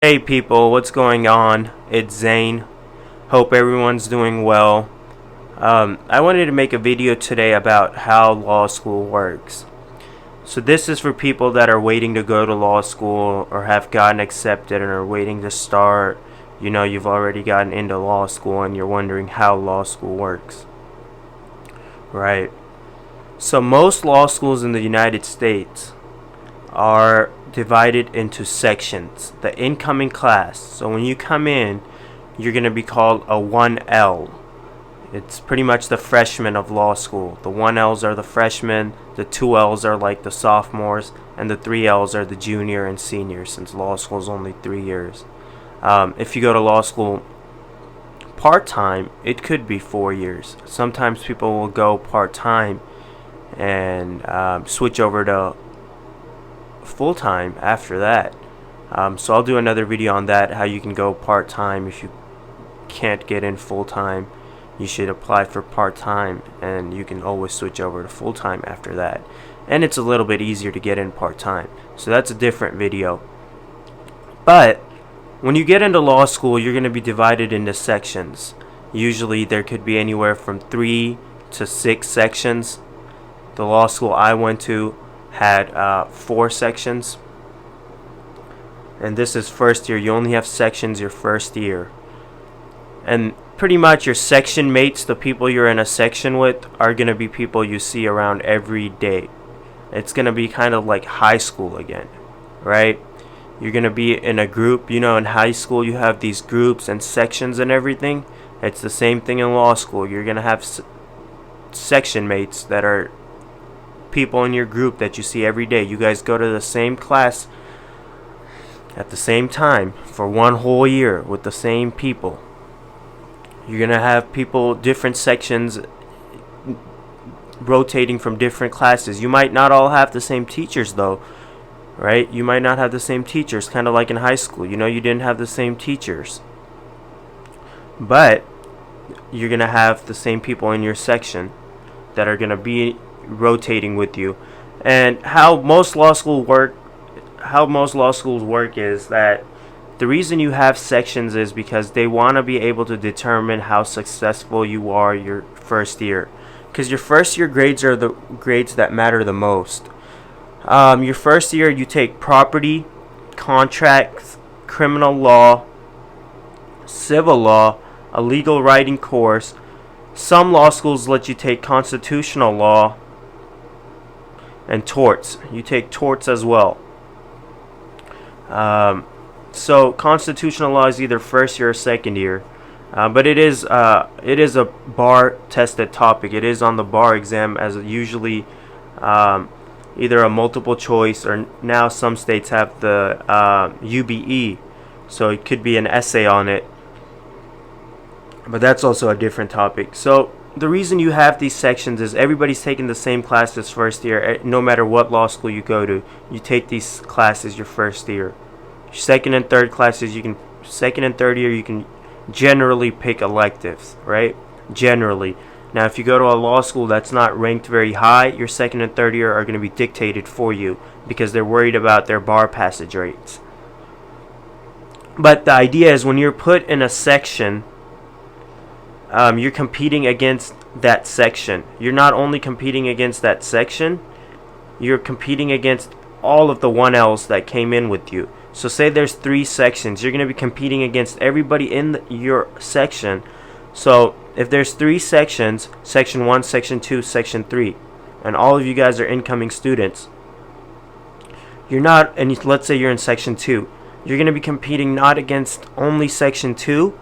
Hey people, what's going on? It's Zane. Hope everyone's doing well. I wanted to make a video today about how law school works. So this is for people that are waiting to go to law school or have gotten accepted and are waiting to start. You know, you've already gotten into law school and you're wondering how law school works. Right. So most law schools in the United States are divided into sections. The incoming class. So when you come in, you're going to be called a 1L. It's pretty much the freshmen of law school. The 1Ls are the freshmen, the 2Ls are like the sophomores, and the 3Ls are the junior and senior, since law school is only 3 years. If you go to law school part-time, it could be 4 years. Sometimes people will go part-time and switch over to full-time after that. So I'll do another video on that, how you can go part-time. If you can't get in full-time, you should apply for part-time, and you can always switch over to full-time after that. And it's a little bit easier to get in part-time, so that's a different video. But when you get into law school, you're going to be divided into sections. Usually there could be anywhere from 3 to 6 sections. The law school I went to had 4 sections, and this is first year. You only have sections your first year, and pretty much your section mates, the people you're in a section with, are going to be people you see around every day. It's going to be kind of like high school again, right? You're going to be in a group. You know, in high school you have these groups and sections and everything. It's the same thing in law school. You're going to have section mates that are people in your group that you see every day. You guys go to the same class at the same time for one whole year with the same people. You're going to have people, different sections, rotating from different classes. You might not all have the same teachers though, right? You might not have the same teachers, kind of like in high school. You know, you didn't have the same teachers, but you're going to have the same people in your section that are going to be rotating with you. And how most law schools work is that the reason you have sections is because they want to be able to determine how successful you are your first year, because your first year grades are the grades that matter the most. Your first year you take property, contracts, criminal law, civil law, a legal writing course. Some law schools let you take constitutional law and torts. You take torts as well. So constitutional law is either first year or second year, but it is a bar tested topic. It is on the bar exam as usually either a multiple choice, or now some states have the UBE, so it could be an essay on it, but that's also a different topic. So the reason you have these sections is everybody's taking the same classes first year. No matter what law school you go to, you take these classes your first year. Second and third year you can generally pick electives, right? Generally. Now if you go to a law school that's not ranked very high, your second and third year are going to be dictated for you because they're worried about their bar passage rates. But the idea is when you're put in a section, you're competing against that section. You're not only competing against that section, you're competing against all of the 1Ls that came in with you. So say there's 3 sections, you're going to be competing against everybody in your section. So if there's 3 sections, section 1, section 2, section 3, and all of you guys are incoming students, you're not, and let's say you're in section 2, you're going to be competing not against only section 2,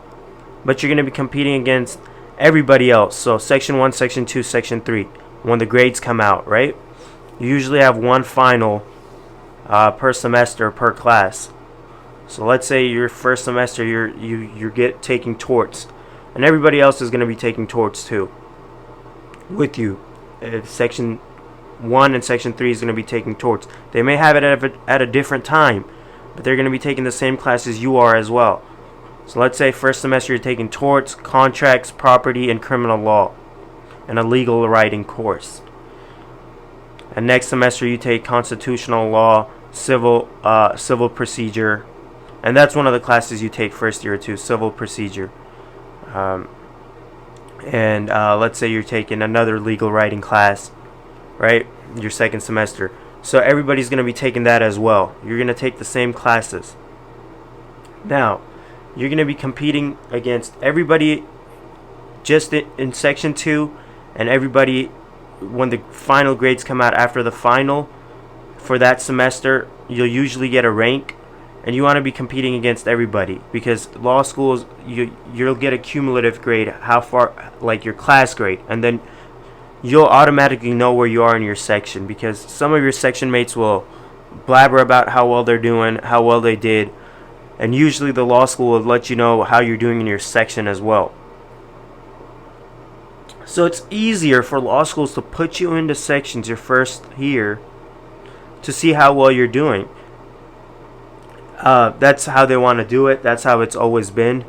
but you're going to be competing against everybody else. So section 1, section 2, section 3, when the grades come out, right? You usually have one final per semester per class. So let's say your first semester you're taking torts, and everybody else is going to be taking torts too with you. Section 1 and section 3 is going to be taking torts. They may have it at a different time, but they're going to be taking the same classes you are as well. So let's say first semester you're taking torts, contracts, property, and criminal law, and a legal writing course. And next semester you take constitutional law, civil procedure, And that's one of the classes you take first year too, civil procedure. And let's say you're taking another legal writing class, right? Your second semester. So everybody's going to be taking that as well. You're going to take the same classes. Now, you're going to be competing against everybody just in section 2, and everybody when the final grades come out after the final for that semester. You'll usually get a rank, and you want to be competing against everybody, because law schools, you'll get a cumulative grade, how far, like your class grade, and then you'll automatically know where you are in your section, because some of your section mates will blabber about how well they're doing, how well they did, and usually the law school will let you know how you're doing in your section as well. So it's easier for law schools to put you into sections your first year to see how well you're doing. That's how they want to do it. That's how it's always been.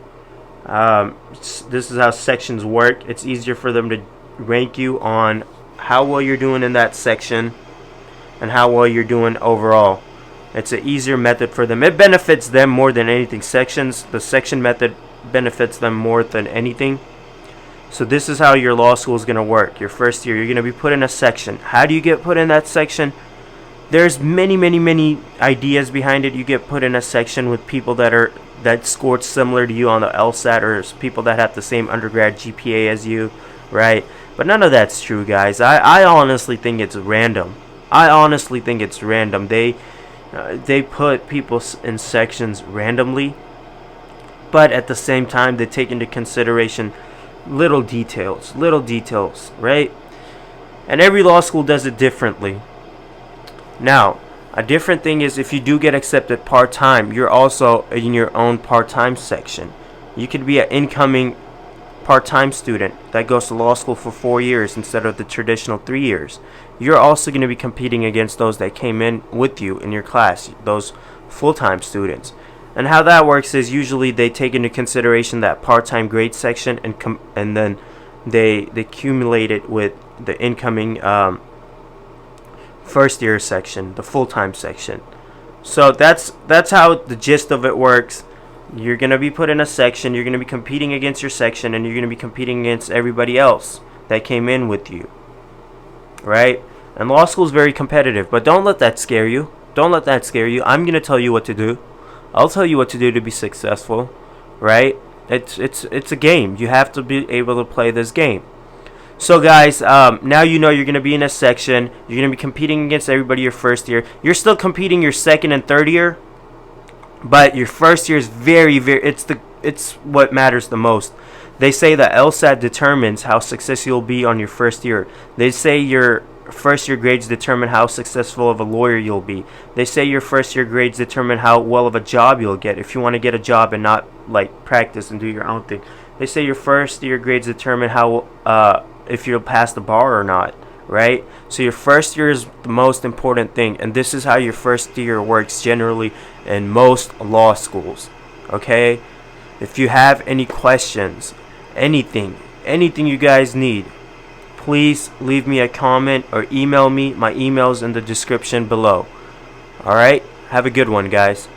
This is how sections work. It's easier for them to rank you on how well you're doing in that section and how well you're doing overall. It's an easier method for them. It benefits them more than anything. The section method benefits them more than anything. So this is how your law school is going to work. Your first year, you're going to be put in a section. How do you get put in that section? There's many ideas behind it. You get put in a section with people that scored similar to you on the LSAT, or people that have the same undergrad GPA as you, right? But none of that's true, guys. I honestly think it's random. They put people in sections randomly, but at the same time they take into consideration little details, right? And every law school does it differently. Now, a different thing is if you do get accepted part-time, you're also in your own part-time section. You could be an incoming part-time student that goes to law school for 4 years instead of the traditional 3 years. You're also going to be competing against those that came in with you in your class, those full-time students. And how that works is usually they take into consideration that part-time grade section, and then they accumulate it with the incoming first year section, the full-time section. So that's how the gist of it works. You're going to be put in a section, you're going to be competing against your section, and you're going to be competing against everybody else that came in with you, right? And law school is very competitive, but don't let that scare you. I'm going to tell you what to do. I'll tell you what to do to be successful, right? It's a game. You have to be able to play this game. So guys, now you know you're going to be in a section. You're going to be competing against everybody your first year. You're still competing your second and third year, but your first year is very, it's what matters the most. They say that LSAT determines how successful you'll be on your first year. They say your first year grades determine how successful of a lawyer you'll be. They say your first year grades determine how well of a job you'll get, if you want to get a job and not like practice and do your own thing. They say your first year grades determine how if you'll pass the bar or not, right? So your first year is the most important thing, and this is how your first year works generally in most law schools. Okay, if you have any questions, anything you guys need, please leave me a comment or email me. My email's in the description below. Alright, have a good one, guys.